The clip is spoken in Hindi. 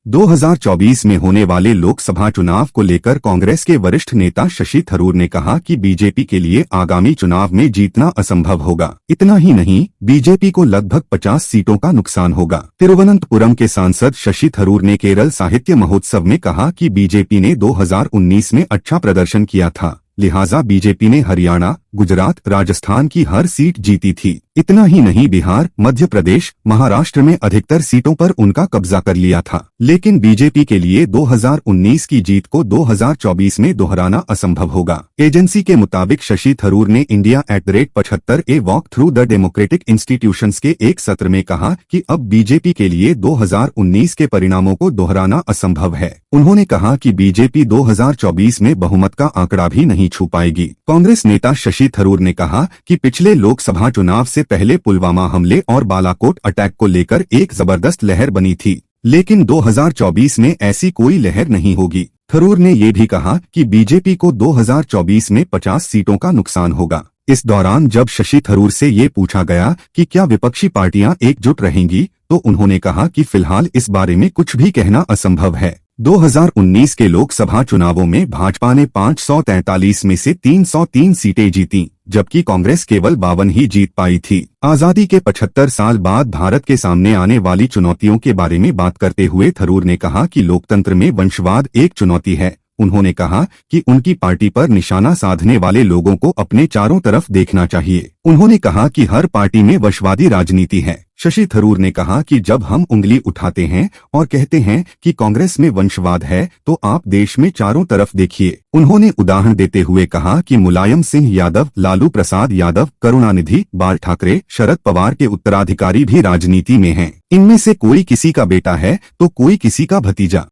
2024 में होने वाले लोकसभा चुनाव को लेकर कांग्रेस के वरिष्ठ नेता शशि थरूर ने कहा कि बीजेपी के लिए आगामी चुनाव में जीतना असंभव होगा। इतना ही नहीं, बीजेपी को लगभग 50 सीटों का नुकसान होगा। तिरुवनंतपुरम के सांसद शशि थरूर ने केरल साहित्य महोत्सव में कहा कि बीजेपी ने 2019 में अच्छा प्रदर्शन किया था, लिहाजा बीजेपी ने हरियाणा, गुजरात, राजस्थान की हर सीट जीती थी। इतना ही नहीं, बिहार, मध्य प्रदेश, महाराष्ट्र में अधिकतर सीटों पर उनका कब्जा कर लिया था। लेकिन बीजेपी के लिए 2019 की जीत को 2024 में दोहराना असंभव होगा। एजेंसी के मुताबिक शशि थरूर ने India@75 a walk through the democratic institutions के एक सत्र में कहा कि अब बीजेपी के लिए 2019 के परिणामों को दोहराना असंभव है। उन्होंने कहा कि बीजेपी 2024 में बहुमत का आंकड़ा भी नहीं छू पाएगी। कांग्रेस नेता शशि थरूर ने कहा कि पिछले लोकसभा चुनाव से पहले पुलवामा हमले और बालाकोट अटैक को लेकर एक जबरदस्त लहर बनी थी, लेकिन 2024 में ऐसी कोई लहर नहीं होगी। थरूर ने ये भी कहा कि बीजेपी को 2024 में 50 सीटों का नुकसान होगा। इस दौरान जब शशि थरूर से ये पूछा गया कि क्या विपक्षी पार्टियां एकजुट रहेंगी, तो उन्होंने कहा कि फिलहाल इस बारे में कुछ भी कहना असंभव है। 2019 के लोकसभा चुनावों में भाजपा ने 543 में से 303 सीटें जीतीं, जबकि कांग्रेस केवल 52 ही जीत पाई थी। आजादी के 75 साल बाद भारत के सामने आने वाली चुनौतियों के बारे में बात करते हुए थरूर ने कहा कि लोकतंत्र में वंशवाद एक चुनौती है। उन्होंने कहा कि उनकी पार्टी पर निशाना साधने वाले लोगों को अपने चारों तरफ देखना चाहिए। उन्होंने कहा कि हर पार्टी में वंशवादी राजनीति है। शशि थरूर ने कहा कि जब हम उंगली उठाते हैं और कहते हैं कि कांग्रेस में वंशवाद है, तो आप देश में चारों तरफ देखिए। उन्होंने उदाहरण देते हुए कहा कि मुलायम सिंह यादव, लालू प्रसाद यादव, करुणानिधि, बाल ठाकरे, शरद पवार के उत्तराधिकारी भी राजनीति में हैं। इनमें से कोई किसी का बेटा है तो कोई किसी का भतीजा।